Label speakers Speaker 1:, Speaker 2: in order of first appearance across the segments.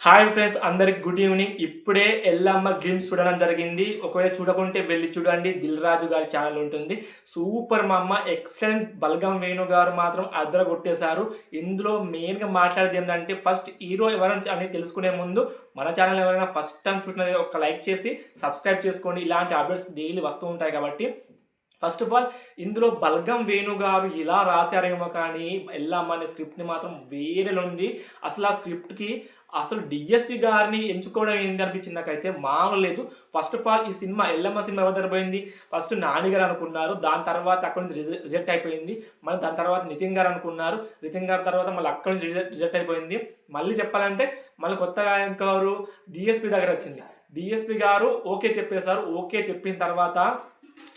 Speaker 1: Hi friends, అందరికి good evening. ఇప్పుడే Yellamma glimpse చూడడం జరిగింది. ఒకవేళ చూడకుంటే వెళ్ళి చూడండి. దిల్ రాజు గారి ఛానల్ ఉంటుంది. సూపర్ మా అమ్మ, ఎక్సలెంట్. బలగం వేణు గారు మాత్రం అద్దర కొట్టేశారు. ఇందులో మెయిన్గా మాట్లాడేది ఏంటంటే, ఫస్ట్ హీరో ఎవరని అని తెలుసుకునే ముందు మన ఛానల్ ఎవరైనా ఫస్ట్ టైం చూసినది ఒక లైక్ చేసి సబ్స్క్రైబ్ చేసుకోండి. ఇలాంటి అప్డేట్స్ డైలీ వస్తూ ఉంటాయి కాబట్టి. ఫస్ట్ ఆఫ్ ఆల్, ఇందులో బలగం వేణు గారు ఇలా రాశారేమో కానీ ఎల్లమ్మ అనే స్క్రిప్ట్ని మాత్రం వేరేలో ఉంది. అసలు ఆ స్క్రిప్ట్కి అసలు డిఎస్పి గారిని ఎంచుకోవడం ఏంటి అనిపించింది నాకైతే. మామూలు లేదు. ఫస్ట్ ఆఫ్ ఆల్, ఈ సినిమా ఎల్లమ్మ సినిమా ఎవరు పోయింది, ఫస్ట్ నాని గారు అనుకున్నారు. దాని తర్వాత అక్కడ నుంచి రిజెక్ట్ అయిపోయింది. మళ్ళీ దాని తర్వాత నితిన్ గారు అనుకున్నారు. నితిన్ గారి తర్వాత మళ్ళీ అక్కడ నుంచి రిజెక్ట్ అయిపోయింది. మళ్ళీ చెప్పాలంటే మళ్ళీ కొత్తగా ఇంకెవరు డిఎస్పి దగ్గర వచ్చింది. డిఎస్పి గారు ఓకే చెప్పేశారు. ఓకే చెప్పిన తర్వాత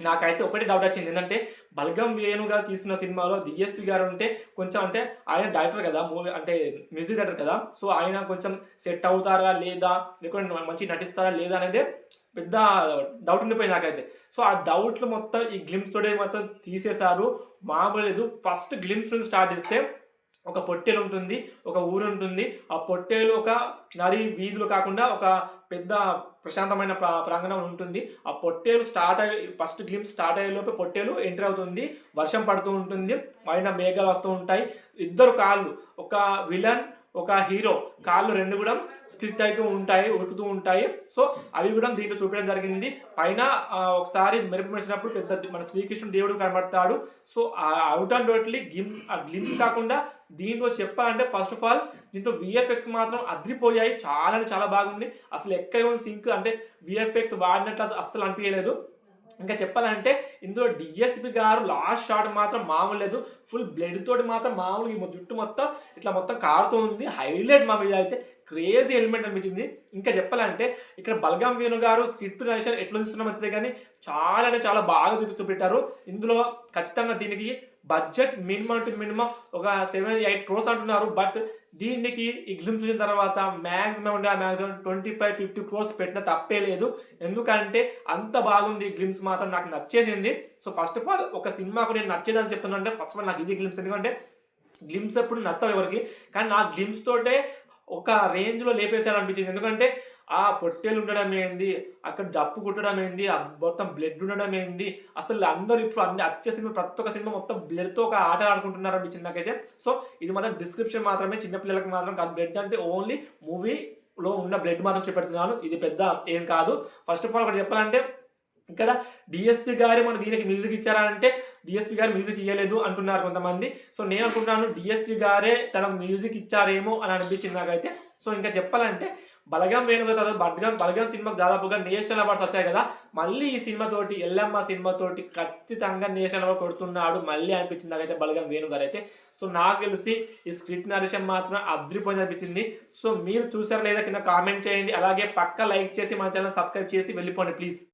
Speaker 1: నాకైతే ఒకటి డౌట్ వచ్చింది. ఏంటంటే, బలగం వేణు గారు తీసుకున్న సినిమాలో డిఎస్పి గారు ఉంటే కొంచెం, అంటే ఆయన డైరెక్టర్ కదా, మూవీ అంటే మ్యూజిక్ డైరెక్టర్ కదా, సో ఆయన కొంచెం సెట్ అవుతారా లేదా, లేకుంటే మంచి నటిస్తారా లేదా అనేది పెద్ద డౌట్ ఉండిపోయింది నాకైతే. సో ఆ డౌట్లు మొత్తం ఈ గ్లిమ్స్ తోడే మొత్తం తీసేశారు. మామూలు లేదు. ఫస్ట్ గ్లిమ్స్ నుంచి స్టార్ట్ చేస్తే ఒక పొట్టేలు ఉంటుంది, ఒక ఊరు ఉంటుంది. ఆ పొట్టేలు ఒక నడి వీధులు కాకుండా ఒక పెద్ద ప్రశాంతమైన ప్రాంగణం ఉంటుంది. ఆ పొట్టేలు స్టార్ట్ అయ్యి ఫస్ట్ గ్లిమ్స్ స్టార్ట్ అయ్యే లోపే పొట్టేలు ఎంటర్ అవుతుంది. వర్షం పడుతూ ఉంటుంది, పైన మేఘాలు వస్తూ ఉంటాయి. ఇద్దరు కాళ్ళు, ఒక విలన్ ఒక హీరో కాళ్ళు రెండు కూడా స్ప్లిట్ అవుతూ ఉంటాయి, ఉరుకుతూ ఉంటాయి. సో అవి కూడా దీంట్లో చూపించడం జరిగింది. పైన ఒకసారి మెరుపు మెరిసినప్పుడు పెద్ద మన శ్రీకృష్ణుడు దేవుడు కనబడతాడు. So out and totally glimpse కాకుండా దీంట్లో చెప్పాలంటే, ఫస్ట్ ఆఫ్ ఆల్ దీంట్లో విఎఫ్ఎక్స్ మాత్రం అద్రిపోయాయి. చాలా చాలా బాగుంది. అసలు ఎక్కడ సింక్ అంటే విఎఫ్ఎక్స్ వాడినట్లు అస్సలు అనిపించలేదు. ఇంకా చెప్పాలంటే, ఇందులో డిఎస్పి గారు లాస్ట్ షాట్ మాత్రం మామూలు లేదు. ఫుల్ బ్లడ్ తోటి మాత్రం మామూలుగా జుట్టు మొత్తం ఇట్లా మొత్తం కారుతూ ఉంది. హైలైట్ మా మీద అయితే క్రేజీ ఎలిమెంట్ అనిపించింది. ఇంకా చెప్పాలంటే, ఇక్కడ బలగం వేణు గారు స్క్రిప్ట్ రైటర్ ఎట్లా తీస్తున్నా మంచిదే కానీ చాలా అంటే చాలా బాగా చూపెట్టారు. ఇందులో ఖచ్చితంగా దీనికి బడ్జెట్ మినిమం టు మినిమం ఒక 7-8 crores అంటున్నారు. బట్ దీనికి ఈ గ్లిమ్స్ చూసిన తర్వాత మ్యాక్సిమం 25-50 crores పెట్టిన తప్పే లేదు. ఎందుకంటే అంత బాగుంది గ్లిమ్స్ మాత్రం. నాకు నచ్చేసింది. సో ఫస్ట్ ఆఫ్ ఆల్, ఒక సినిమాకు నేను నచ్చేదని చెప్తున్నాను అంటే ఫస్ట్ ఆఫ్ ఆల్ నాకు ఇది గ్లిమ్స్. ఎందుకంటే గ్లిమ్స్ ఎప్పుడు నచ్చవు ఎవరికి, కానీ నా గ్లిమ్స్ తోటే ఒక రేంజ్లో లేపేసారు అనిపించింది. ఎందుకంటే ఆ పొట్టేలు ఉండడం ఏంది, అక్కడ డప్పు కుట్టడం ఏంది, మొత్తం బ్లడ్ ఉండడం ఏంది, అసలు అందరూ ఇప్పుడు అన్ని వచ్చే సినిమా ప్రతి ఒక్క సినిమా మొత్తం బ్లడ్తో ఒక ఆట ఆడుకుంటున్నారు అనిపించింది నాకైతే. సో ఇది మాత్రం డిస్క్రిప్షన్ మాత్రమే, చిన్నపిల్లలకు మాత్రం కాదు. బ్లడ్ అంటే ఓన్లీ మూవీలో ఉన్న బ్లడ్ మాత్రం చూపెడుతున్నాను. ఇది పెద్ద ఏం కాదు. ఫస్ట్ ఆఫ్ ఆల్ ఒకటి చెప్పాలంటే, ఇక్కడ డిఎస్పి గారు మన దీనికి మ్యూజిక్ ఇచ్చారా అంటే డిఎస్పి గారు మ్యూజిక్ ఇవ్వలేదు అంటున్నారు కొంతమంది. సో నేను అనుకుంటున్నాను డిఎస్పి గారే తనకు మ్యూజిక్ ఇచ్చారేమో అని అనిపించింది నాకైతే. సో ఇంకా చెప్పాలంటే, బలగం వేణు గారు బలగం సినిమాకి దాదాపుగా నేషనల్ అవార్డ్స్ వచ్చాయి కదా, మళ్ళీ ఈ సినిమాతోటి ఎల్లమ్మ సినిమాతోటి ఖచ్చితంగా నేషనల్ అవార్డ్ కొడుతున్నాడు మళ్ళీ అనిపించింది నాకైతే బలగం వేణు గారు అయితే. సో నాకు తెలిసి ఈ స్క్రిప్ట్ నరేషన్ మాత్రం అద్రిపోయింది అనిపించింది. సో మీరు చూసారా లేదా కింద కామెంట్ చేయండి. అలాగే పక్క లైక్ చేసి మన ఛానల్ సబ్స్క్రైబ్ చేసి వెళ్ళిపోండి ప్లీజ్.